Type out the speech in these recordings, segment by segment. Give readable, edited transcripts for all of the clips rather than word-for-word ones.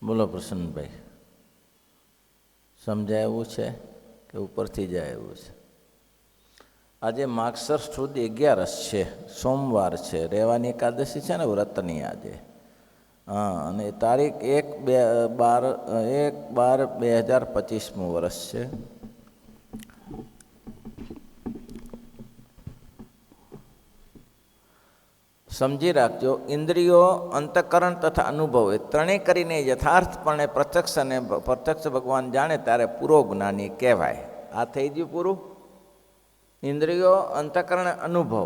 બોલો પ્રસન્નભાઈ, સમજાય એવું છે કે ઉપરથી જાય એવું છે? આજે માગસર સુદ 11 છે, સોમવાર છે, રહેવાની એકાદશી છે ને વ્રતની આજે. હા, અને તારીખ 1/12/2025 વર્ષ છે. સમજી રાખજો, ઇન્દ્રિયો, અંતઃકરણ તથા અનુભવ એ ત્રણેય કરીને યથાર્થપણે પ્રત્યક્ષ અને પ્રત્યક્ષ ભગવાન જાણે ત્યારે પૂરો જ્ઞાની કહેવાય. આ થઈ ગયું પૂરું. ઇન્દ્રિયો, અંતઃકરણ, અનુભવ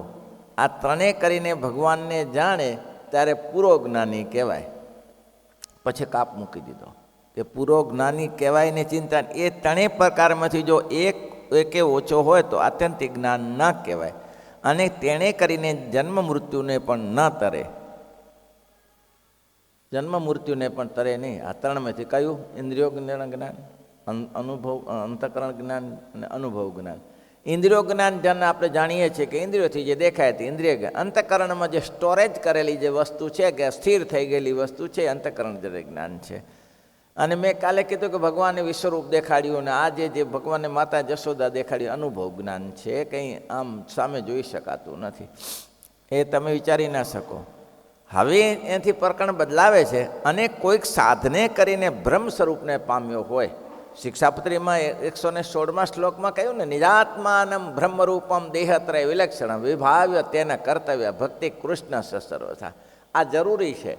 આ ત્રણેય કરીને ભગવાનને જાણે ત્યારે પૂરો જ્ઞાની કહેવાય. પછી કાપ મૂકી દીધો કે પૂરો જ્ઞાની કહેવાય ને ચિંતા. એ ત્રણેય પ્રકારમાંથી જો એકે ઓછો હોય તો આત્યંતિક જ્ઞાન ન કહેવાય. અને તેણે કરીને જન્મ મૃત્યુને પણ ન તરે. જન્મ મૃત્યુને પણ તરે નહીં. આ ત્રણમાંથી કયું? ઇન્દ્રિયો જ્ઞાન, અનુભવ, અંતઃકરણ જ્ઞાન અને અનુભવ જ્ઞાન. ઇન્દ્રિયો જ્ઞાન જેને આપણે જાણીએ છીએ કે ઇન્દ્રિયોથી જે દેખાય તે ઇન્દ્રિય જ્ઞાન. અંતઃકરણમાં જે સ્ટોરેજ કરેલી જે વસ્તુ છે કે સ્થિર થઈ ગયેલી વસ્તુ છે એ અંતઃકરણ જ્ઞાન છે. અને મેં કાલે કીધું કે ભગવાને વિશ્વરૂપ દેખાડ્યું અને આજે જે ભગવાને માતા જશોદા દેખાડ્યું અનુભવ જ્ઞાન છે. કંઈ આમ સામે જોઈ શકાતું નથી, એ તમે વિચારી ના શકો. હવે એનાથી પ્રકરણ બદલાવે છે. અને કોઈક સાધને કરીને બ્રહ્મ સ્વરૂપને પામ્યો હોય. શિક્ષાપત્રીમાં 116મા શ્લોકમાં કહ્યું ને, નિજાત્માનમ બ્રહ્મરૂપમ દેહત્રય વિલક્ષણ વિભાવ્ય તેના કર્તવ્ય ભક્તિ કૃષ્ણ સર્વથા. આ જરૂરી છે.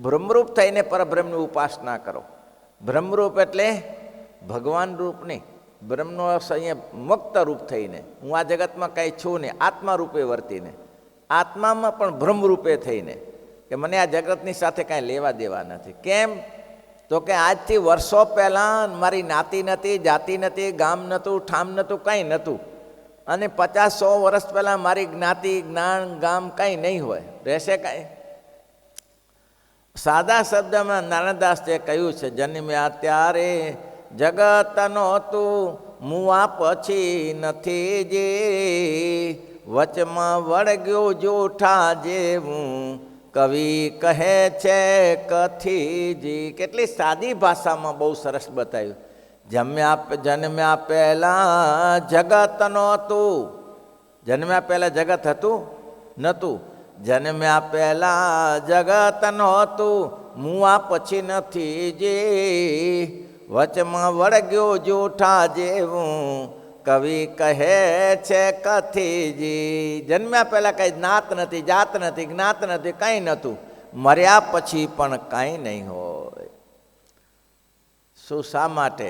બ્રહ્મરૂપ થઈને પરબ્રહ્મની ઉપાસના કરો. બ્રહ્મરૂપ એટલે ભગવાન રૂપ નહીં, બ્રહ્મનો અહીંયા મુક્ત રૂપ થઈને, હું આ જગતમાં કાંઈ છું નહીં, આત્મા રૂપે વર્તીને, આત્મામાં પણ બ્રહ્મરૂપે થઈને કે મને આ જગતની સાથે કાંઈ લેવા દેવા નથી. કેમ? તો કે આજથી વર્ષો પહેલાં મારી નાતી નથી, જાતિ નથી, ગામ નહોતું, ઠામ નહોતું, કાંઈ નહોતું. અને 50-100 વર્ષ પહેલાં મારી જ્ઞાતિ, જ્ઞાન, ગામ કાંઈ નહીં હોય. રહેશે કાંઈ? સાદા શબ્દમાં નારાયણદાસે કહ્યું છે, જન્મ્યા ત્યારે જગતનો તું મુવા પછી નથી જે, વચમાં વળગ્યો જોઠા જેવું કવિ કહે છે કથીજી. કેટલી સાદી ભાષામાં બહુ સરસ બતાવ્યું. જન્મ્યા પહેલાં જગતનો તું, જન્મ્યા પહેલાં જગત હતું નહોતું. જન્મ્યા પહેલાં જગત નહોતું, મુવા પછી નથી જે, વચમાં વળગ્યો જોઠા જેવું કવિ કહે છે કથીજી. જન્મ્યા પહેલાં કંઈ જ્ઞાત નથી, જાત નથી, જ્ઞાત નથી, કંઈ નહોતું. મર્યા પછી પણ કાંઈ નહીં હોય. શું? શા માટે?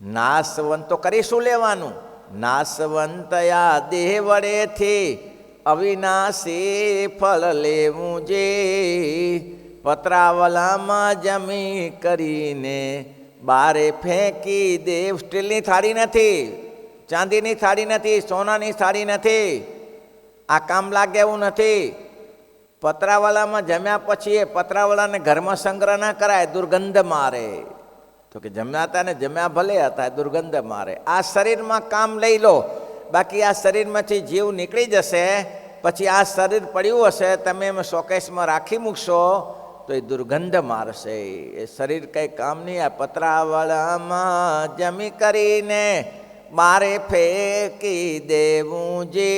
નાશવંત તો કરી શું લેવાનું? નાશવંતયા દેહ વડેથી અવિનાશી ફળ લેવું જે, પતરાવલામાં જમી કરીને બારે ફેંકી દેવ. સ્ટીલની થાળી નથી, ચાંદીની થાળી નથી, સોનાની થાળી નથી. આ કામ લાગે એવું નથી. પતરાવાલામાં જમ્યા પછી એ પતરાવાલાને ઘરમાં સંગ્રહ ના કરાય, દુર્ગંધ મારે. તો કે જમ્યા હતા ને જમ્યા ભલે હતા, દુર્ગંધ મારે. આ શરીરમાં કામ લઈ લો, બાકી આ શરીરમાંથી જીવ નીકળી જશે. પછી આ શરીર પડ્યું હશે, તમે એમ શોકેસમાં રાખી મૂકશો તો એ દુર્ગંધ મારશે. એ શરીર કંઈ કામ નહીં. આ પતરાવાળામાં જમી કરીને બારે ફેંકી દેવું જે,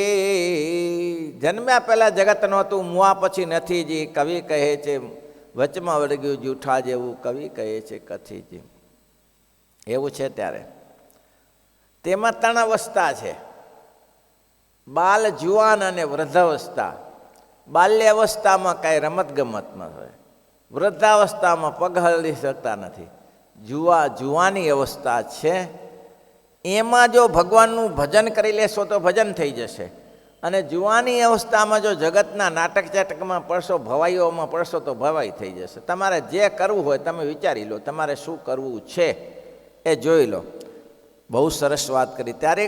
જન્મ્યા પહેલાં જગત નહોતું, મુવા પછી નથી જી, કવિ કહે છે વચમાં વળગ્યું જૂઠા જેવું કવિ કહે છે કથીજી. એવું છે. ત્યારે તેમાં 3 અવસ્થા છે: બાલ, જુવાન અને વૃદ્ધાવસ્થા. બાલ્ય અવસ્થામાં કાંઈ રમતગમતમાં હોય, વૃદ્ધાવસ્થામાં પગ હલી શકતા નથી. જુવાની અવસ્થા છે, એમાં જો ભગવાનનું ભજન કરી લેશો તો ભજન થઈ જશે. અને જુવાની અવસ્થામાં જો જગતના નાટક ચાટકમાં પડશો, ભવાઈઓમાં પડશો તો ભવાઈ થઈ જશે. તમારે જે કરવું હોય તમે વિચારી લો, તમારે શું કરવું છે એ જોઈ લો. બહુ સરસ વાત કરી. ત્યારે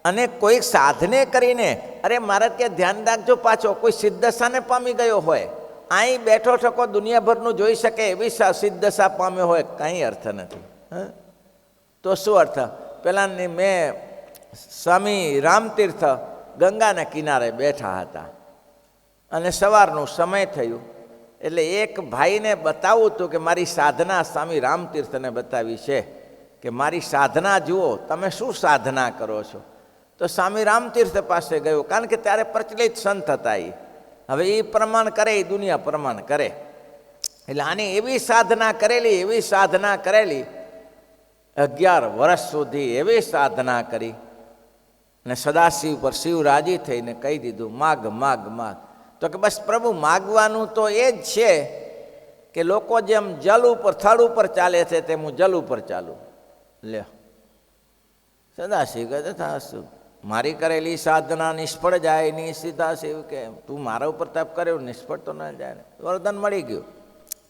અને કોઈક સાધને કરીને, અરે મારે ત્યાં ધ્યાન રાખજો, પાછો કોઈ સિદ્ધસાને પામી ગયો હોય, અહીં બેઠો ઠકો દુનિયાભરનું જોઈ શકે એવી સિદ્ધસા પામ્યો હોય, કંઈ અર્થ નથી. તો શું અર્થ? પેલા મેં સ્વામી રામતીર્થ ગંગાના કિનારે બેઠા હતા અને સવારનું સમય થયું એટલે એક ભાઈને બતાવવું હતું કે મારી સાધના સ્વામી રામતીર્થને બતાવી છે કે મારી સાધના જુઓ, તમે શું સાધના કરો છો. તો સ્વામી રામતીર્થ પાસે ગયો, કારણ કે ત્યારે પ્રચલિત સંત હતા. હવે એ પ્રમાણ કરે, એ દુનિયા પ્રમાણ કરે. એટલે આની એવી સાધના કરેલી 11 વર્ષ સુધી એવી સાધના કરી. અને સદાશિવ પર શિવ રાજી થઈને કહી દીધું, માગ માગ માગ. તો કે બસ પ્રભુ, માગવાનું તો એ જ છે કે લોકો જેમ જલ ઉપર થડ ઉપર ચાલે છે તેમ હું જલ ઉપર ચાલું. લે સદાશિવ કહે થાશું, મારી કરેલી સાધના નિષ્ફળ જાય નહીં. સદાશિવ કે તું મારા ઉપર તપ કર્યો, નિષ્ફળ તો ન જાય ને, વરદાન મળી ગયું.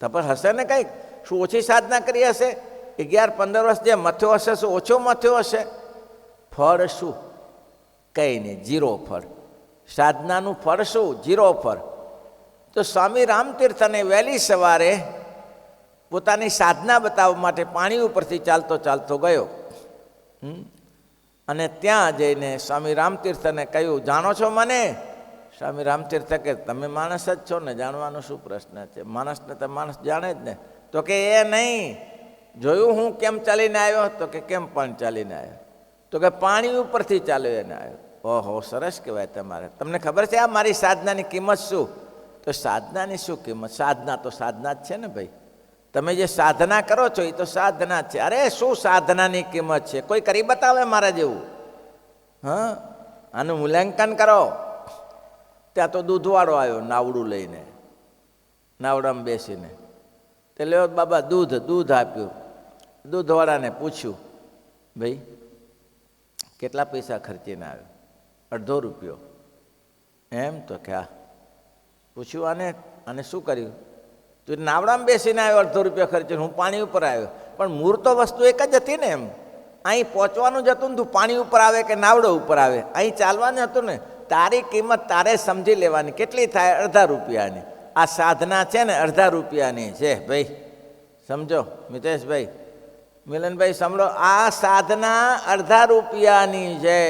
તપસ હશે ને કંઈક, શું ઓછી સાધના કરી હશે? 11-15 વર્ષ જે મથ્યો હશે, શું ઓછો મથ્યો હશે? ફળ શું? કંઈ નહીં, 0 ફળ. સાધનાનું ફળ શું? 0 ફળ. તો સ્વામી રામતીર્થને વહેલી સવારે પોતાની સાધના બતાવવા માટે પાણી ઉપરથી ચાલતો ચાલતો ગયો. અને ત્યાં જઈને સ્વામી રામતીર્થને કહ્યું, જાણો છો મને? સ્વામી રામતીર્થ કે તમે માણસ જ છો ને, જાણવાનો શું પ્રશ્ન છે? માણસને તો માણસ જાણે જ ને. તો કે એ નહીં, જોયું હું કેમ ચાલીને આવ્યો? તો કે કેમ પણ ચાલીને આવ્યો? તો કે પાણી ઉપરથી ચાલ્યો એને આવ્યો. ઓહો, સરસ કહેવાય તમારે. તમને ખબર છે આ મારી સાધનાની કિંમત શું? તો સાધનાની શું કિંમત? સાધના તો સાધના જ છે ને ભાઈ. તમે જે સાધના કરો છો એ તો સાધના જ છે. અરે શું સાધનાની કિંમત છે? કોઈ કરી બતાવે મારા જેવું? હા, આનું મૂલ્યાંકન કરો. ત્યાં તો દૂધવાળો આવ્યો નાવડું લઈને, નાવડામાં બેસીને. તે લ્યો બાબા દૂધ આપ્યું. દૂધવાળાને પૂછ્યું, ભાઈ કેટલા પૈસા ખર્ચીને આવ્યો? 1/2 રૂપિયો. એમ? તો કે હા. પૂછ્યું, આને શું કર્યું? તું નાવડામાં બેસીને આવ્યો, 1/2 રૂપિયા ખર્ચીને, હું પાણી ઉપર આવ્યો. પણ મૂળ તો વસ્તુ એક જ હતી ને. એમ અહીં પહોંચવાનું જ હતું ને, તું પાણી ઉપર આવે કે નાવડો ઉપર આવે, અહીં ચાલવાનું હતું ને. તારી કિંમત તારે સમજી લેવાની. કેટલી થાય? 1/2 રૂપિયાની. આ સાધના છે ને 1/2 રૂપિયાની છે ભાઈ, સમજો મિતેશભાઈ, મિલનભાઈ સમજો. આ સાધના 1/2 રૂપિયાની છે.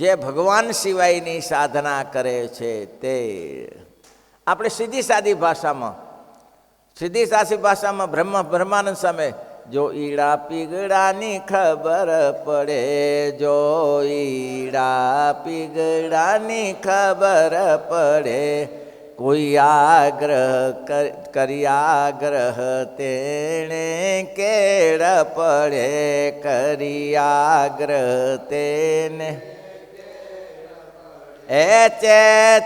જે ભગવાન સિવાયની સાધના કરે છે તે આપણે સીધી સાદી ભાષામાં બ્રહ્માનંદ સામે, જો ઈડા પીગળાની ખબર પડે, જો ઈડા પીગળાની ખબર પડે, કોઈ આગ્રહ તેણે કેળ પડે, કરી આગ્રહ તેને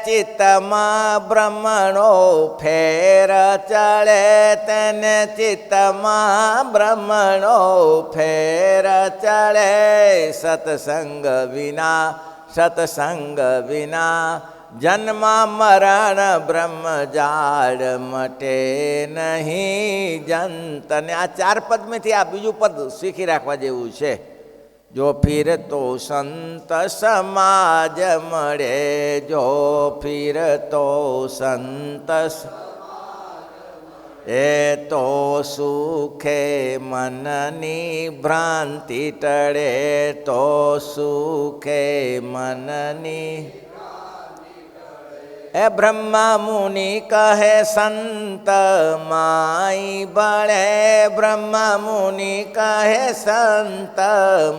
ચિત્તમાં બ્રહ્મણો ફેર ચડે, તેને ચિત્તમાં બ્રહ્મણો ફેર ચડે. સત્સંગ વિના જન્મ મરણ બ્રહ્મજાળ મટે નહીં જંતને. આ 4 પદમાંથી આ બીજું પદ શીખી રાખવા જેવું છે. જો ફિર તો સંત સમાજ મળે, જો ફિર તો સંત એ તો સુખે મનની ભ્રાંતિ ટળે, તો સુખે મનની. એ બ્રહ્મા મુનિ કહે સંત માઈ બળે, બ્રહ્મા મુનિ કહે સંત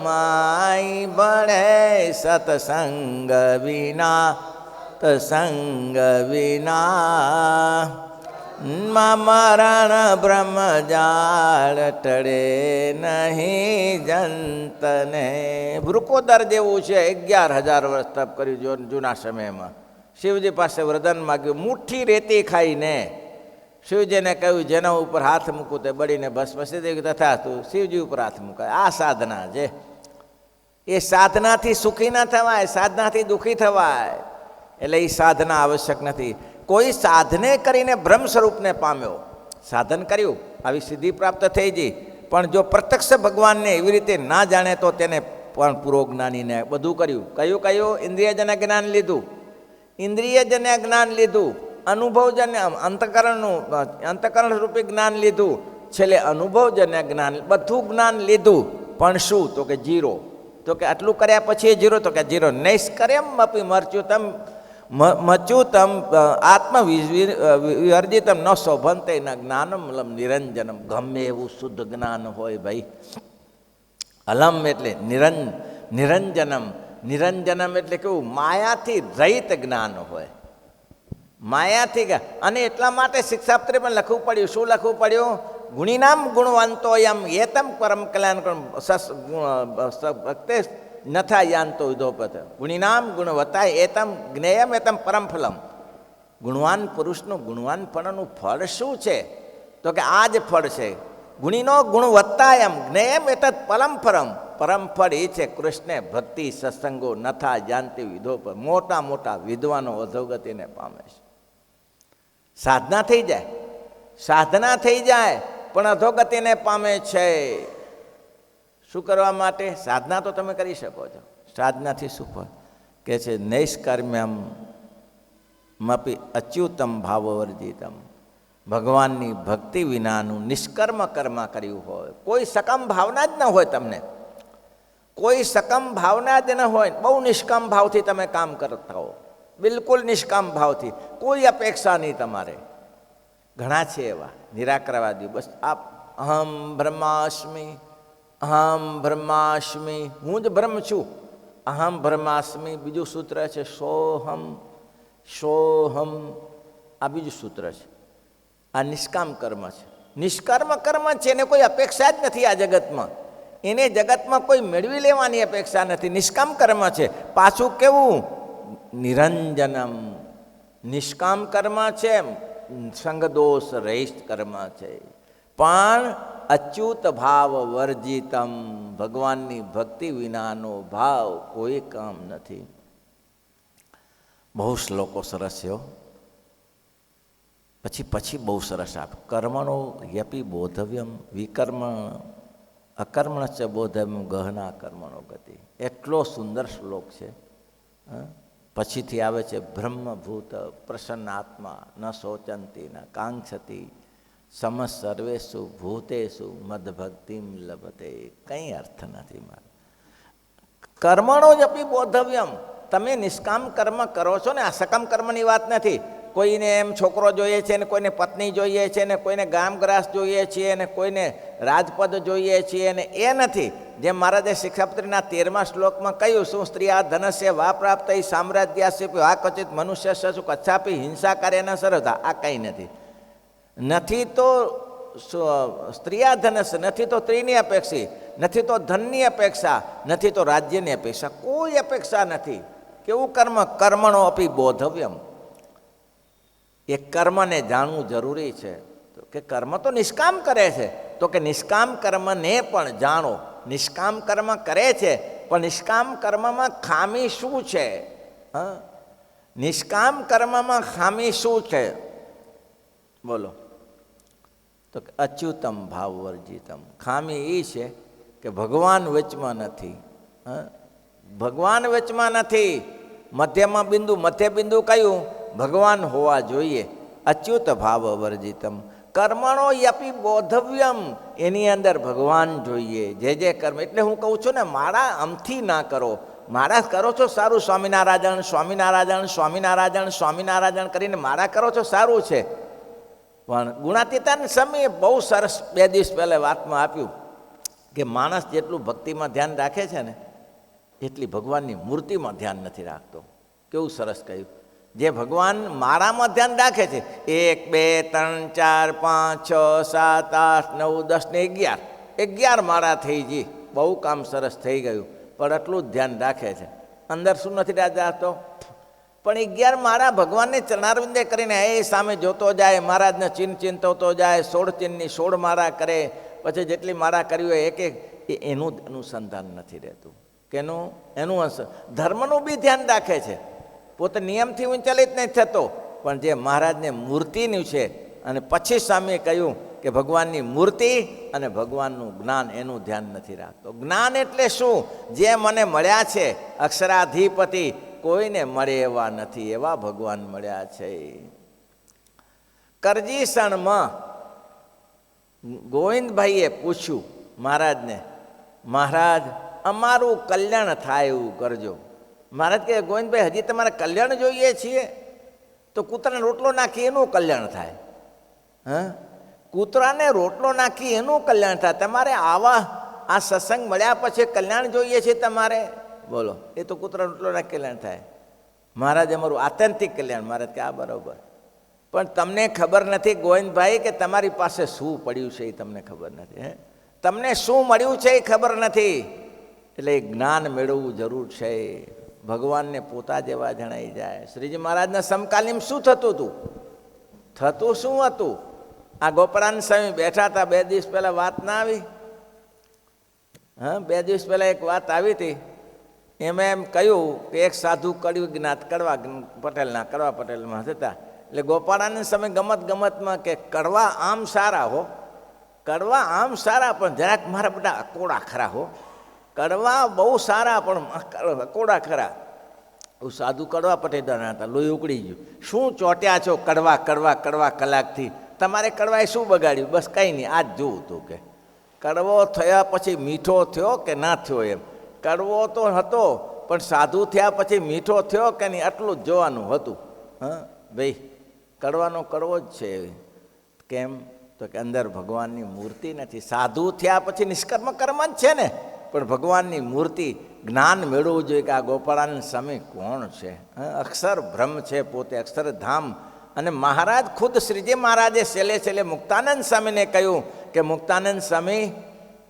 માઈ બળે. સત્સંગ વિના મરણ બ્રહ્મજાળ ટળે નહીં જંતને. વૃકોદર જેવું છે. 11,000 વર્ષ તપ કર્યું જૂના સમયમાં. શિવજી પાસે વરદાન માગ્યું. મુઠ્ઠી રેતી ખાઈને શિવજીને કહ્યું, જેના ઉપર હાથ મૂકું તે બળીને ભસ્મસી થઈ ગયું. તથા તું શિવજી ઉપર હાથ મૂકાય. આ સાધના છે. એ સાધનાથી સુખી ના થવાય, સાધનાથી દુઃખી થવાય. એટલે એ સાધના આવશ્યક નથી. કોઈ સાધને કરીને બ્રહ્મ સ્વરૂપને પામ્યો, સાધન કર્યું, આવી સિદ્ધિ પ્રાપ્ત થઈ ગઈ. પણ જો પ્રત્યક્ષ ભગવાનને એવી રીતે ના જાણે તો તેને પણ પુરોજ્ઞાનીને બધું કર્યું. કયું ઇન્દ્રિયજન્ય જ્ઞાન લીધું, ઇન્દ્રિયજન્ય જ્ઞાન લીધું, અનુભવજન્ય અંતકરણ રૂપી જ્ઞાન લીધું, છેલ્લે અનુભવજન્ય જ્ઞાન, બધું જ્ઞાન લીધું. પણ શું? તો કે 0. તો કે આટલું કર્યા પછી 0? તો કે 0. નૈષ્કર્યમ અપી મર્ત્યુતમ મચ્યુતમ આત્મવિવર્જિતમ ન શોભંતે ન જ્ઞાનમ અલમ નિરંજનમ. ગમે એવું શુદ્ધ જ્ઞાન હોય ભાઈ, અલમ એટલે નિરંજનમ. નિરંજનમ એટલે કેવું? માયાથી રહિત જ્ઞાન હોય, માયાથી. અને એટલા માટે શિક્ષાપત્રીમાં લખવું પડ્યું. શું લખવું પડ્યું? ગુણીનામ ગુણવંતો એમ એતમ પરમ કલ્યાણ નથા યાંતો વિધોપત. ગુણીનામ ગુણવત્તા એતમ જ્ઞેયમ એતમ પરમફલમ. ગુણવાન પુરુષનું ગુણવાનપણનું ફળ શું છે? તો કે આ જ ફળ છે. ગુણીનો ગુણવત્તા એમ જ્ઞેયમ એતત પરમફલમ. પરમફળ એ છે કૃષ્ણ ભક્તિ સત્સંગો નથા જાનતી વિધોપત. મોટા મોટા વિદ્વાનો અધોગતિને પામે છે. સાધના થઈ જાય, સાધના થઈ જાય, પણ અધોગતિને પામે છે. શું કરવા માટે? સાધના તો તમે કરી શકો છો. સાધનાથી શું ફળ કે છે? નૈષ્કર્મ્યમ મપી અચ્યુતમ ભાવવર્જિતમ. ભગવાનની ભક્તિ વિનાનું નિષ્કર્મ કર્મ કર્યું હોય, કોઈ સકમ ભાવના જ ન હોય, તમને કોઈ સકમ ભાવના જ ન હોય, બહુ નિષ્કામ ભાવથી તમે કામ કરતા હો, બિલકુલ નિષ્કામ ભાવથી, કોઈ અપેક્ષા નહીં તમારે. ઘણા છે એવા નિરાકરવાદી. બસ આપ અહમ બ્રહ્માસ્મિ, અહમ બ્રહ્માસ્મિ, હું જ બ્રહ્મ છું, અહમ બ્રહ્માસ્મિ. બીજું સૂત્ર છે સોહમ, સોહમ. આ બીજું સૂત્ર છે. આ નિષ્કામ કર્મ છે. નિષ્કર્મ કર્મ છે, એને કોઈ અપેક્ષા જ નથી આ જગતમાં. એને જગતમાં કોઈ મેળવી લેવાની અપેક્ષા નથી. નિષ્કામ કર્મ છે. પાછું કેવું? નિરંજનમ. નિષ્કામ કર્મ છે, સંગદોષ રહિત કર્મ છે, પણ અચ્યુત ભાવ વર્જિતમ. ભગવાનની ભક્તિ વિનાનો ભાવ કોઈ કામ નથી. બહુ શ્લોકો સરસ છે. પછી બહુ સરસ આપ કર્મણો યપી બોધવ્યમ વિકર્મ અકર્મણ ચ બોધવ્યમ ગહના કર્મણો ગતિ. એટલો સુંદર શ્લોક છે. પછીથી આવે છે બ્રહ્મભૂત પ્રસન્નાત્મા ન શોચંતી ન કાંક્ષતી સમ સર્વેષુ ભૂતેષુ મદભક્તિમ લભતે. કંઈ અર્થ નથી મારે. કર્મણો જ અપી બોધવ્યમ. તમે નિષ્કામ કર્મ કરો છો ને, આ સકામ કર્મની વાત નથી. કોઈને એમ છોકરો જોઈએ છે ને, કોઈને પત્ની જોઈએ છે ને, કોઈને ગામગ્રાસ જોઈએ છીએ ને, કોઈને રાજપદ જોઈએ છીએ ને, એ નથી. જેમ મહારાજે શિક્ષાપત્રીના 13મા શ્લોકમાં કહ્યું, શું સ્ત્રીયા ધનસ્ય વા પ્રાપ્ત સામ્રાજ્યાસ્ય વા ક્વચિત મનુષ્ય સુ કચ્છાપી હિંસા કાર્યના સરળતા. આ કંઈ નથી. નથી તો સ્ત્રીયા ધનસ્ય, નથી તો સ્ત્રીની અપેક્ષા, નથી તો ધનની અપેક્ષા, નથી તો રાજ્યની અપેક્ષા, કોઈ અપેક્ષા નથી. કેવું કર્મ? કર્મણો અપી બોધવ્યમ. એ કર્મને જાણવું જરૂરી છે. તો કે કર્મ તો નિષ્કામ કરે છે, તો કે નિષ્કામ કર્મને પણ જાણો. નિષ્કામ કર્મ કરે છે, પણ નિષ્કામ કર્મમાં ખામી શું છે? નિષ્કામ કર્મમાં ખામી શું છે? બોલો. તો કે અચ્યુતમ ભાવ વર્જિતમ. ખામી એ છે કે ભગવાન વચમાં નથી. ભગવાન વચમાં નથી. મધ્યમાં બિંદુ, મધ્ય બિંદુ કયું? ભગવાન હોવા જોઈએ. અચ્યુત ભાવ વર્જિતમ. કર્મણો યપી બોધવ્યમ. એની અંદર ભગવાન જોઈએ. જે કર્મ, એટલે હું કહું છું ને, મારા આમથી ના કરો. મારા કરો છો સારું, સ્વામિનારાયણ સ્વામિનારાયણ સ્વામિનારાયણ સ્વામિનારાયણ કરીને મારા કરો છો સારું છે. પણ ગુણાતીતાન સમયે બહુ સરસ 2 દિવસ પહેલાં વાતમાં આપ્યું કે માણસ જેટલું ભક્તિમાં ધ્યાન રાખે છે ને, એટલી ભગવાનની મૂર્તિમાં ધ્યાન નથી રાખતો. કેવું સરસ કહ્યું. જે ભગવાન મારામાં ધ્યાન રાખે છે, 1 2 3 4 5 6 7 8 9 10 ને 11 મારા થઈ ગઈ. બહુ કામ સરસ થઈ ગયું, પણ એટલું જ ધ્યાન રાખે છે. અંદર શું નથી રાખતો? પણ 11 મારા ભગવાનને ચરણારવિંદે કરીને એ સામે જોતો જાય, મહારાજને ચિહ્ન ચિંતવતો જાય. 16 ચિહ્નની 16 મારા કરે. પછી જેટલી મારા કરી હોય એક એનું અનુસંધાન નથી રહેતું. કેનું? એનું ધર્મનું બી ધ્યાન રાખે છે. પોતે નિયમથી વિચલિત નહીં થતો, પણ જે મહારાજને મૂર્તિનું છે. અને પછી સામે કહ્યું કે ભગવાનની મૂર્તિ અને ભગવાનનું જ્ઞાન, એનું ધ્યાન નથી રાખતો. જ્ઞાન એટલે શું? જે મને મળ્યા છે, અક્ષરાધિપતિ, કોઈને મળે એવા નથી, એવા ભગવાન મળ્યા છે. કરજીસણમાં ગોવિંદભાઈએ પૂછ્યું મહારાજને, મહારાજ અમારું કલ્યાણ થાય એવું કરજો. મહારાજ કહે ગોવિંદભાઈ હજી તમારે કલ્યાણ જોઈએ છીએ તો કૂતરાને રોટલો નાખી એનું કલ્યાણ થાય. હા, કૂતરાને રોટલો નાખી એનું કલ્યાણ થાય. તમારે આવા આ સત્સંગ મળ્યા પછી કલ્યાણ જોઈએ છે તમારે? બોલો, એ તો કૂતરા રોટલો નાખી કલ્યાણ થાય. મહારાજ અમારું આત્યંતિક કલ્યાણ. મહારાજ કે આ બરાબર, પણ તમને ખબર નથી ગોવિંદભાઈ કે તમારી પાસે શું પડ્યું છે એ તમને ખબર નથી. હે, તમને શું મળ્યું છે એ ખબર નથી. એટલે એ જ્ઞાન મેળવવું જરૂર છે. ભગવાનને પોતા જેવા જણાઈ જાય. શ્રીજી મહારાજના સમકાલીન શું થતું હતું? થતું શું હતું? આ ગોપાળાનંદ સ્વામી બેઠા હતા 2 દિવસ પહેલાં. વાત ના આવી? હા, 2 દિવસ પહેલાં એક વાત આવી હતી. એમાં એમ કહ્યું કે એક સાધુ કડવી જ્ઞાત કડવા પટેલના કડવા પટેલમાં હતા. એટલે ગોપાળાનંદ સ્વામી ગમતમાં કે કડવા આમ સારા હો, કડવા આમ સારા, પણ જરાક મારા બધા અકોડા ખરા હો. કડવા બહુ સારા પણ અકોડા ખરા. સાધુ કડવા પટેલના હતા. લોહી ઉકળી ગયું. શું ચોટ્યા છો કડવા કડવા કડવા કલાકથી? તમારે કડવાએ શું બગાડ્યું? બસ કંઈ નહીં, આ જ જોવું હતું કે કડવો થયા પછી મીઠો થયો કે ના થયો. એમ કડવો તો હતો પણ સાધુ થયા પછી મીઠો થયો કે નહીં આટલું જ જોવાનું હતું. હા ભાઈ, કડવાનો કડવો જ છે. કેમ? તો કે અંદર ભગવાનની મૂર્તિ નથી. સાધુ થયા પછી નિષ્કર્મ કર્મ જ છે ને, પણ ભગવાનની મૂર્તિ જ્ઞાન મેળવવું જોઈએ કે આ ગોપાળાનંદ સ્વામી કોણ છે. અક્ષર બ્રહ્મ છે પોતે, અક્ષરધામ. અને મહારાજ ખુદ શ્રીજી મહારાજે છેલ્લે મુક્તાનંદ સ્વામીને કહ્યું કે મુક્તાનંદ સ્વામી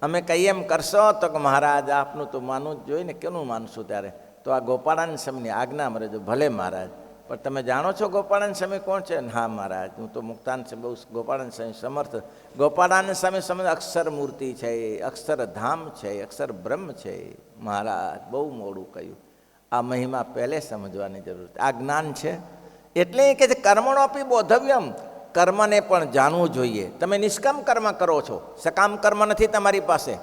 અમે કહીએ એમ કરશો? તો કે મહારાજ આપનું તો માનવું જ જોઈએ ને. કેનું માનશું? ત્યારે તો આ ગોપાળાનંદ સ્વામીની આજ્ઞા મળે જો. ભલે મહારાજ, પણ તમે જાણો છો ગોપાળાનંદ સ્વામી કોણ છે? હા મહારાજ, હું તો મુક્તાનંદ સ્વામી બહુ ગોપાળાનંદ સ્વામી સમર્થ. ગોપાળાનંદ સ્વામી સમજ અક્ષર મૂર્તિ છે, અક્ષરધામ છે, અક્ષર બ્રહ્મ છે. મહારાજ બહુ મોડું કહ્યું. આ મહિમા પહેલે સમજવાની જરૂર છે. આ જ્ઞાન છે. એટલે કે કર્મણોપી બોધવ્યમ, કર્મને પણ જાણવું જોઈએ. તમે નિષ્કામ કર્મ કરો છો, સકામ કર્મ નથી તમારી પાસે.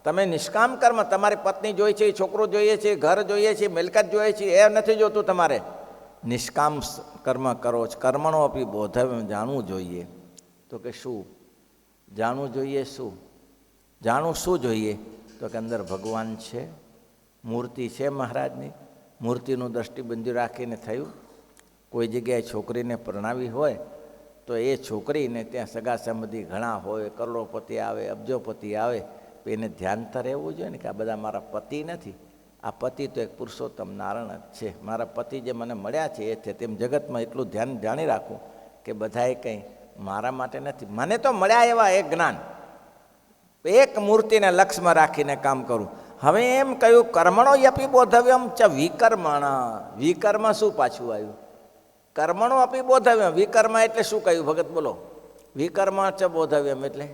તમે નિષ્કામ કર્મ, તમારી પત્ની જોઈએ છે, છોકરો જોઈએ છે, ઘર જોઈએ છે, મિલકત જોઈએ છે, એ નથી જોતું. તમારે નિષ્કામ કર્મ કરો છો. કર્મણોપી બોધવ્યમ, જાણવું જોઈએ. તો કે શું જાણવું જોઈએ? જાણવું શું જોઈએ? તો કે અંદર ભગવાન છે, મૂર્તિ છે મહારાજની. મૂર્તિનું દ્રષ્ટિબંધી રાખીને થયું. કોઈ જગ્યાએ છોકરીને પરણાવી હોય તો એ છોકરીને ત્યાં સગા સંબંધી ઘણા હોય, કરોડોપતિ આવે, અબજોપતિ આવે, તો એને ધ્યાન તો રહેવું જોઈએ ને કે આ બધા મારા પતિ નથી. આ પતિ તો એક પુરુષોત્તમ નારાયણ જ છે. મારા પતિ જે મને મળ્યા છે એ છે. તેમ જગતમાં એટલું ધ્યાન જાણી રાખવું કે બધાએ કંઈ મારા માટે નથી. મને તો મળ્યા એવા એક જ્ઞાન, એક મૂર્તિને લક્ષ્યમાં રાખીને કામ કરું. હવે એમ કહ્યું કર્મણો યપી બોધવ્યમ ચ વિકર્મણા. વિકર્મ શું પાછું આવ્યું? કર્મણો અપી બોધવ્યમ. વિકર્મ એટલે શું કહ્યું ભગત? બોલો. વિકર્મ ચ બોધવ્યમ એટલે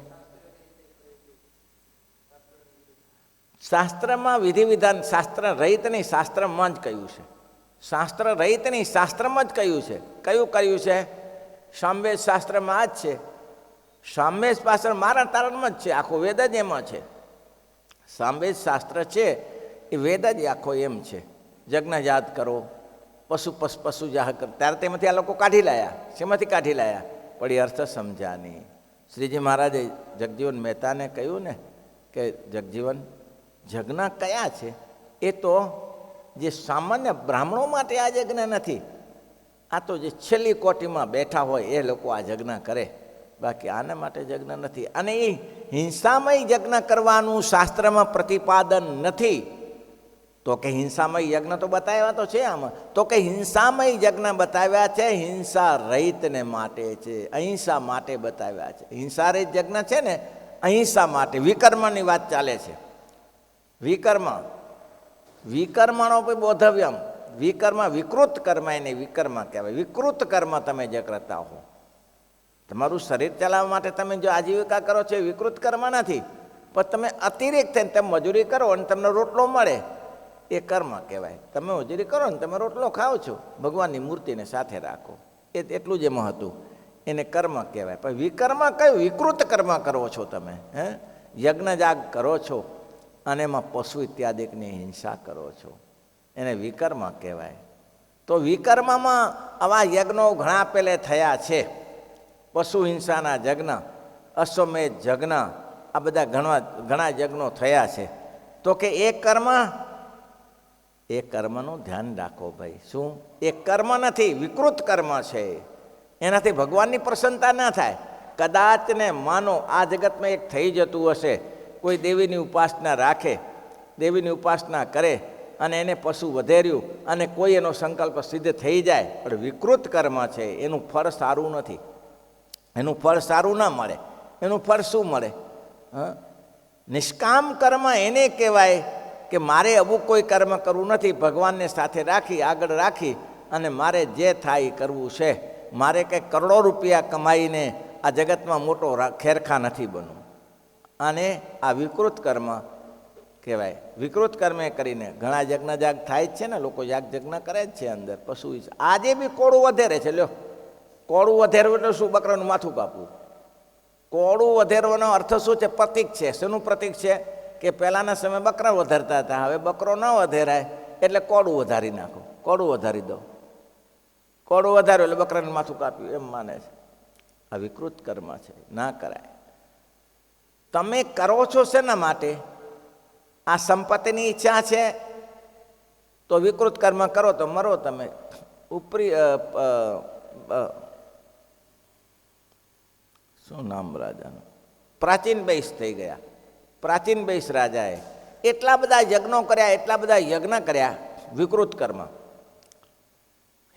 શાસ્ત્રમાં વિધિ વિધાન, શાસ્ત્ર રહિત નહીં, શાસ્ત્રમાં જ કહ્યું છે. શાસ્ત્ર રહિત નહીં, શાસ્ત્રમાં જ કહ્યું છે. કયું કહ્યું છે? સામવેદ શાસ્ત્રમાં આ જ છે. સામવેદ શાસ્ત્ર મારા તારણમાં જ છે. આખો વેદ જ એમાં છે. સામવેદ શાસ્ત્ર છે એ વેદ જ આખો એમ છે. યજ્ઞ યાદ કરો, પશુ જાહ કર. ત્યારે તેમાંથી આ લોકો કાઢી લાયા. શેમાંથી કાઢી લાયા? પણ એ અર્થ સમજ્યા નહીં. શ્રીજી મહારાજે જગજીવન મહેતાને કહ્યું ને કે જગજીવન, યજ્ઞ કયા છે? એ તો જે સામાન્ય બ્રાહ્મણો માટે આ યજ્ઞ નથી. આ તો જે છેલ્લી કોટીમાં બેઠા હોય એ લોકો આ યજ્ઞ કરે, બાકી આના માટે યજ્ઞ નથી. અને એ હિંસામય યજ્ઞ કરવાનું શાસ્ત્રમાં પ્રતિપાદન નથી. તો કે હિંસામય યજ્ઞ તો બતાવ્યા તો છે આમાં. તો કે હિંસામય યજ્ઞ બતાવ્યા છે, હિંસા રહિતને માટે છે, અહિંસા માટે બતાવ્યા છે. હિંસા રહિત યજ્ઞ છે ને અહિંસા માટે. વિકર્મની વાત ચાલે છે. વિકર્મણો બોધવ્યમ. વિકર્મ વિકૃત કર્મ, એને વિકર્મ કહેવાય. વિકૃત કર્મ તમે જે કરતા હો, તમારું શરીર ચલાવવા માટે તમે જો આજીવિકા કરો છો એ વિકૃત કર્મ નથી. પણ તમે અતિરિક્ત થઈને તમે મજૂરી કરો અને તમને રોટલો મળે એ કર્મ કહેવાય. તમે મજૂરી કરો ને તમે રોટલો ખાઓ છો, ભગવાનની મૂર્તિને સાથે રાખો, એ એટલું જ એમાં હતું. એને કર્મ કહેવાય. પણ વિકર્મ કયું? વિકૃત કર્મ કરો છો તમે. યજ્ઞ જાગ કરો છો અને એમાં પશુ ઇત્યાદિકની હિંસા કરો છો, એને વિકર્મ કહેવાય. તો વિકર્મમાં આવા યજ્ઞો ઘણા પહેલે થયા છે. પશુ હિંસાના યજ્ઞ, અશ્વમેધ યજ્ઞ, આ બધા ઘણા યજ્ઞો થયા છે. તો કે એ કર્મ એ કર્મનું ધ્યાન રાખો ભાઈ. શું? એ કર્મ નથી, વિકૃત કર્મ છે. એનાથી ભગવાનની પ્રસન્નતા ન થાય. કદાચ ને માનો આ જગતમાં એક થઈ જતું હશે, કોઈ દેવીની ઉપાસના રાખે, દેવીની ઉપાસના કરે અને એને પશુ વધેર્યું અને કોઈ એનો સંકલ્પ સિદ્ધ થઈ જાય, પણ વિકૃત કર્મ છે, એનું ફળ સારું નથી. એનું ફળ સારું ન મળે. એનું ફળ શું મળે? નિષ્કામ કર્મ એને કહેવાય કે મારે આવું કોઈ કર્મ કરવું નથી, ભગવાનને સાથે રાખી, આગળ રાખી અને મારે જે થાય એ કરવું છે. મારે કંઈક કરોડો રૂપિયા કમાઈને આ જગતમાં મોટો ખેરખા નથી બનવું. અને આ વિકૃત કર્મ કહેવાય. વિકૃત કર્મે કરીને ઘણા યજ્ઞ જાગ થાય જ છે ને, લોકો યજ્ઞ કરે જ છે અંદર પશુ. આજે બી કોળું વધેરે છે. લ્યો, કોળું વધેરવું એટલે શું? બકરાનું માથું કાપવું. કોળું વધેરવાનો અર્થ શું છે? પ્રતીક છે. શેનું પ્રતીક છે? કે પહેલાંના સમયે બકરા વધારતા હતા, હવે બકરો ન વધેરાય એટલે કોળું વધારી નાખો, કોળું વધારી દો. કોળું વધાર્યું એટલે બકરાનું માથું કાપ્યું, એમ માને છે. આ વિકૃત કર્મ છે, ના કરાય. તમે કરો છો શેના માટે? આ સંપત્તિની ઈચ્છા છે તો વિકૃત કર્મ કરો તો મરો તમે. ઉપરી શું નામ રાજાનું? પ્રાચીન બૈસ થઈ ગયા. પ્રાચીન બૈસ રાજાએ એટલા બધા યજ્ઞો કર્યા, એટલા બધા યજ્ઞ કર્યા, વિકૃત કર્મ,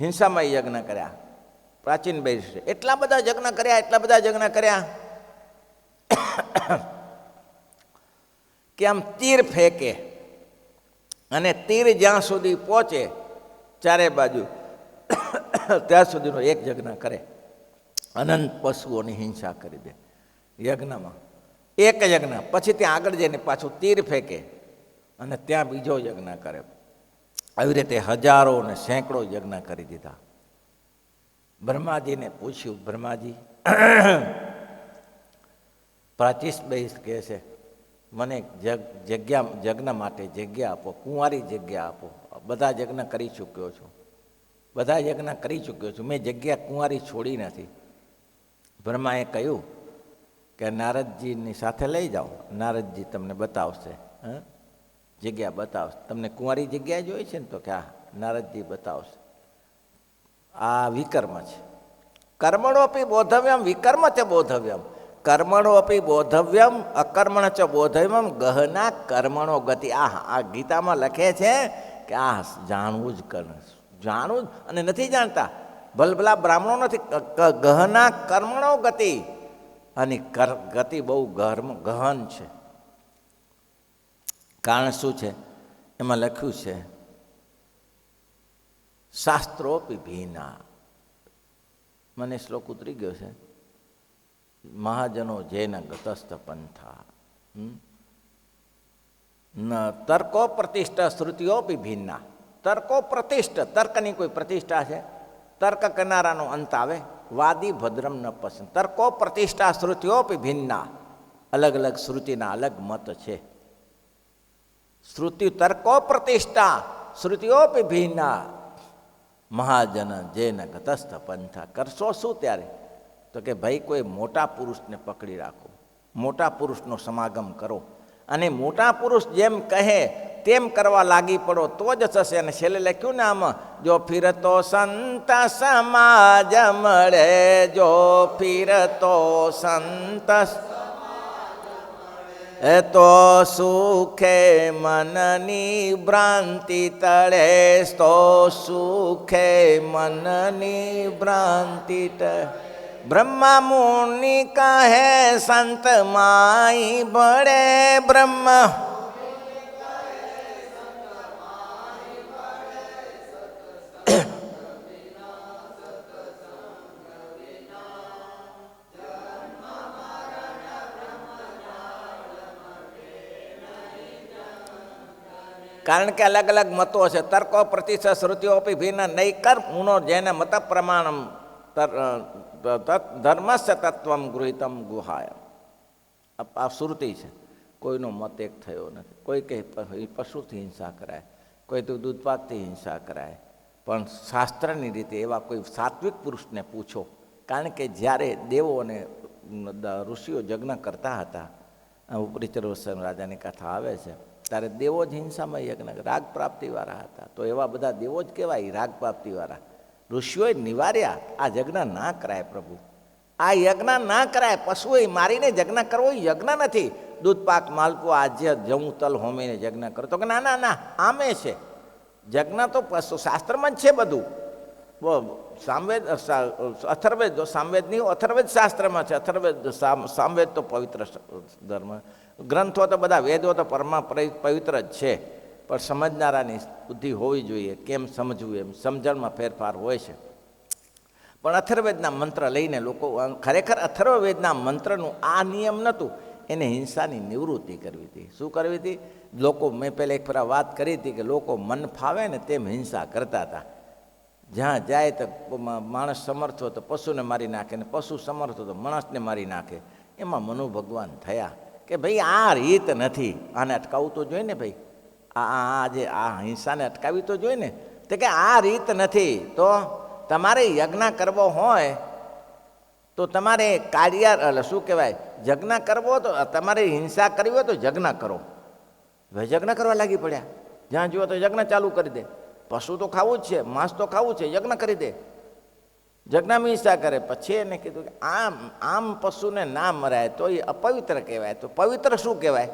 હિંસામય યજ્ઞ કર્યા. પ્રાચીન બૈસ એટલા બધા યજ્ઞ કર્યા, એટલા બધા યજ્ઞ કર્યા કે આમ તીર ફેંકે અને તીર જ્યાં સુધી પહોંચે ચારે બાજુ ત્યાં સુધીનો એક યજ્ઞ કરે. અનંત પશુઓની હિંસા કરી દે યજ્ઞમાં, એક યજ્ઞ. પછી ત્યાં આગળ જઈને પાછું તીર ફેંકે અને ત્યાં બીજો યજ્ઞ કરે. આવી રીતે હજારો ને સેંકડો યજ્ઞ કરી દીધા. બ્રહ્માજીને પૂછ્યું, બ્રહ્માજી, પ્રાચીન બૈસ કહે છે મને યજ્ઞ માટે જગ્યા આપો, કુંવારી જગ્યા આપો. બધા યજ્ઞ કરી ચૂક્યો છું, બધા યજ્ઞ કરી ચૂક્યો છું, મેં જગ્યા કુંવારી છોડી નથી. બ્રહ્માએ કહ્યું કે નારદજીની સાથે લઈ જાઓ, નારદજી તમને બતાવશે, જગ્યા બતાવશે. તમને કુંવારી જગ્યા જોઈ છે ને? તો કે હા, નારદજી બતાવશે. આ વિકર્મ છે. કર્મણોપી બોધવ્યમ, વિકર્મ ચ બોધવ્યમ. કર્મણોપી બોધવ્યમ, અકર્મણ ચ બોધવ્યમ, ગહના કર્મણો ગતિ. આ ગીતામાં લખે છે કે આ જાણવું જ જાણવું જ, અને નથી જાણતા. ભલભલા બ્રાહ્મણો નથી. ગહના કર્મણો ગતિ, અને ગતિ બહુ ગહન છે. કારણ શું છે? એમાં લખ્યું છે શાસ્ત્રોપી ભીના. મને શ્લોક ઉતરી ગયો છે. મહાજનો જેન ગતસ્થ પંથા ન તર્કો પ્રતિષ્ઠા શ્રુતિઓપી ભિન્ના. તર્કો પ્રતિષ્ઠ, તર્કની કોઈ પ્રતિષ્ઠા છે? તર્ક કરનારાનો અંત આવે. વાદી ભદ્રમ ન પસંદ. તર્કો પ્રતિષ્ઠા શ્રુતિઓપી ભિન્ના. અલગ અલગ શ્રુતિના અલગ મત છે. શ્રુતિ તર્કો પ્રતિષ્ઠા શ્રુતિઓપી ભિન્ના. મહાજન જેન ગતસ્થ પંથા. કરશો શું ત્યારે? તો કે ભાઈ કોઈ મોટા પુરુષને પકડી રાખો, મોટા પુરુષનો સમાગમ કરો અને મોટા પુરુષ જેમ કહે તેમ કરવા લાગી પડો તો જ થશે. અને છેલ્લે લખ્યું ને આમાં, જો ફિરતો સંત સમાજ મળે, જો ફિરતો સંત તો સુખે મનની ભ્રાંતિ તળે, તો સુખે મનની ભ્રાંતિ તળે. બ્રહ્મા મુનિ કહે સંત માઈ ભળે, બ્રહ્મ કારણ કે અલગ અલગ મતો છે. તર્કો પ્રતિષ્ઠા શ્રુતિઓપી ભિન્ન નૈકર મુનો જેને મત પ્રમાણમ ધર્મસ્ય તત્વમ ગૃહિતમ ગુહાય. આ શ્રુતિ છે, કોઈનો મત એક થયો નથી. કોઈ કહે પશુથી હિંસા કરાય, કોઈ તો દૂધપાકથી હિંસા કરાય, પણ શાસ્ત્રની રીતે એવા કોઈ સાત્વિક પુરુષને પૂછો. કારણ કે જ્યારે દેવો અને ઋષિઓ યજ્ઞ કરતા હતા, ઉપરી ચરવસન રાજાની કથા આવે છે, તારે દેવો જ હિંસામાં યજ્ઞ રાગ પ્રાપ્તિવાળા હતા, તો એવા બધા દેવો જ કહેવાય રાગ પ્રાપ્તિવાળા. ઋષિઓએ નિવાર્યા આ યજ્ઞ ના કરાય પ્રભુ, આ યજ્ઞ ના કરાય. પશુએ મારીને યજ્ઞ કરવો એ યજ્ઞ નથી. દૂધ પાક માલપો આજ્ય જવું તલ હોમીને યજ્ઞ કરો તો કે ના ના ના, આમે છે યજ્ઞ તો પશુ શાસ્ત્રમાં જ છે બધું. સામવેદ અથર્વેદ, સામવેદ નહીં અથર્વેદ શાસ્ત્રમાં છે. અથર્વેદ સામવેદ તો પવિત્ર ધર્મ ગ્રંથો તો બધા વેદો તો પવિત્ર જ છે, પણ સમજનારાની બુદ્ધિ હોવી જોઈએ. કેમ સમજવું એમ સમજણમાં ફેરફાર હોય છે. પણ અથર્વેદના મંત્ર લઈને લોકો ખરેખર અથર્વવેદના મંત્રનું આ નિયમ નહોતું, એને હિંસાની નિવૃત્તિ કરવી હતી. શું કરવી હતી? લોકો મેં પહેલાં એક ફરા વાત કરી હતી કે લોકો મન ફાવે ને તેમ હિંસા કરતા હતા. જ્યાં જાય તો માણસ સમર્થ હોય તો પશુને મારી નાખે, ને પશુ સમર્થ હોય તો માણસને મારી નાખે. એમાં મનુ ભગવાન થયા કે ભાઈ આ રીત નથી, આને અટકાવવું તો જોઈએ ને ભાઈ, આ હિંસાને અટકાવવી તો જોઈએ ને. તો કે આ રીત નથી, તો તમારે યજ્ઞ કરવો હોય તો તમારે શું કહેવાય યજ્ઞ કરવો તો તમારે હિંસા કરવી હોય તો યજ્ઞ કરો. હવે યજ્ઞ કરવા લાગી પડ્યા, જ્યાં જુઓ તો યજ્ઞ ચાલુ કરી દે. પશુ તો ખાવું જ છે, માંસ તો ખાવું છે, યજ્ઞ કરી દે, યજ્ઞમાં હિંસા કરે. પછી એને કીધું કે આમ પશુને ના મરાય તો એ અપવિત્ર કહેવાય. તો પવિત્ર શું કહેવાય?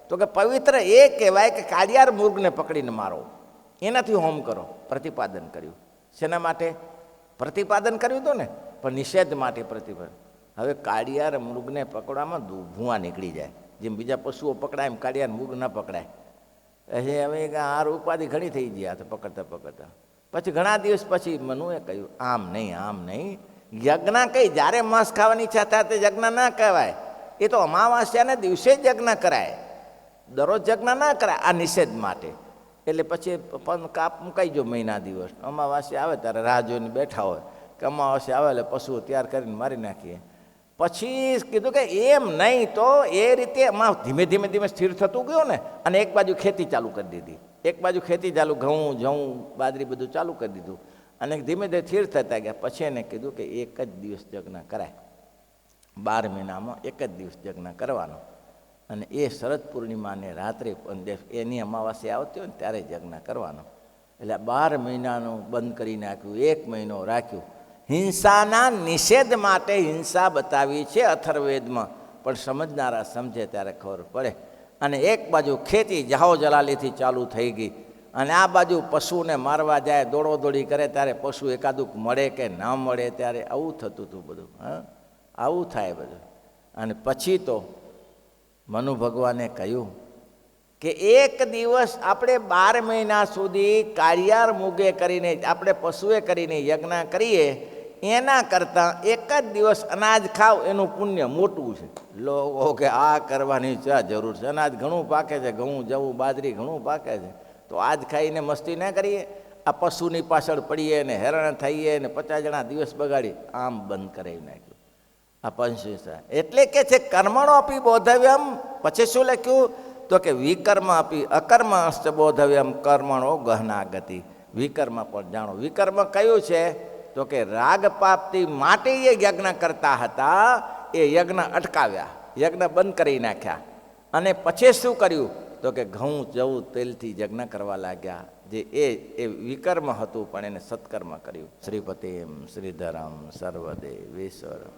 તો કે પવિત્ર એ કહેવાય કે કાળિયાર મૃગને પકડીને મારો, એનાથી હોમ કરો. પ્રતિપાદન કર્યું. શેના માટે પ્રતિપાદન કર્યું હતું ને? પણ નિષેધ માટે પ્રતિપાદન. હવે કાળિયાર મૃગને પકડવામાં ભૂવા નીકળી જાય. જેમ બીજા પશુઓ પકડાય એમ કાળિયાર મૃગ ના પકડાય. હવે આ ઉપાધિ ઘણી થઈ ગયા તો પકડતા પકડતા. પછી ઘણા દિવસ પછી મનુએ કહ્યું આમ નહીં, આમ નહીં, યજ્ઞ કઈ જ્યારે માંસ ખાવાની ઈચ્છા થાય તે યજ્ઞ ના કહેવાય. એ તો અમાવાસ્યાને દિવસે જ યજ્ઞ કરાય, દરરોજ યજ્ઞ ના કરાય, આ નિષેધ માટે. એટલે પછી કાપ મુકાઈ ગયો મહિના દિવસ. અમાવાસ્યા આવે ત્યારે રાહ જોઈને બેઠા હોય કે અમાવાસ્યા આવે એટલે પશુઓ તૈયાર કરીને મારી નાખીએ. પછી કીધું કે એમ નહીં, તો એ રીતે એમાં ધીમે ધીમે ધીમે સ્થિર થતું ગયું ને. અને એક બાજુ ખેતી ચાલુ કરી દીધી, એક બાજુ ખેતી ચાલુ, ઘઉં જઉં બાજરી બધું ચાલુ કરી દીધું. અને ધીમે ધીમે સ્થિર થતા ગયા. પછી એને કીધું કે એક જ દિવસ યજ્ઞ કરાય, 12 મહિનામાં એક જ દિવસ યજ્ઞ કરવાનો. અને એ શરદ પૂર્ણિમાને રાત્રે એની અમાવાસ્યા આવતી હોય ને ત્યારે યજ્ઞ કરવાનો. એટલે 12 મહિનાનું બંધ કરી નાખ્યું, 1 મહિનો રાખ્યું. હિંસાના નિષેધ માટે હિંસા બતાવી છે અથર્વેદમાં, પણ સમજનારા સમજે ત્યારે ખબર પડે. અને એક બાજુ ખેતી જાહો જલાલીથી ચાલુ થઈ ગઈ, અને આ બાજુ પશુને મારવા જાય, દોડોદોડી કરે ત્યારે પશુ એકાદુક મળે કે ના મળે ત્યારે આવું થતું હતું બધું. આવું થાય બધું. અને પછી તો મનુ ભગવાને કહ્યું કે એક દિવસ આપણે 12 મહિના સુધી કાળિયાર મુગે કરીને આપણે પશુએ કરીને યજ્ઞ કરીએ, એના કરતાં એક જ દિવસ અનાજ ખાવ એનું પુણ્ય મોટું છે. લોકો કે આ કરવાની શા જરૂર છે? અનાજ ઘણું પાકે છે, ઘઉં જવું બાજરી ઘણું પાકે છે, તો આજ ખાઈને મસ્તી ના કરીએ? આ પશુની પાછળ પડીએ ને હેરાન થઈએ ને 50 જણા દિવસ બગાડી, આમ બંધ કરાવી નાખ્યું આ પંચહિંસા. એટલે કે છે કર્મણો અપી બોધવ્યમ. પછી શું લખ્યું? તો કે વિકર્મ અપી અકર્મ અસ્ત બોધવ્યમ કર્મણો ગહના ગતિ. વિકર્મ પણ જાણો. વિકર્મ કયું છે? તો કે રાગ પ્રાપ્તિ માટે એ યજ્ઞ કરતા હતા, એ યજ્ઞ અટકાવ્યા, યજ્ઞ બંધ કરી નાખ્યા. અને પછી શું કર્યું? તો કે ઘઉં જવું તેલથી યજ્ઞ કરવા લાગ્યા. જે એ વિકર્મ હતું, પણ એને સત્કર્મ કર્યું. શ્રીપતિમ શ્રીધરમ સર્વદેવેશ્વરમ.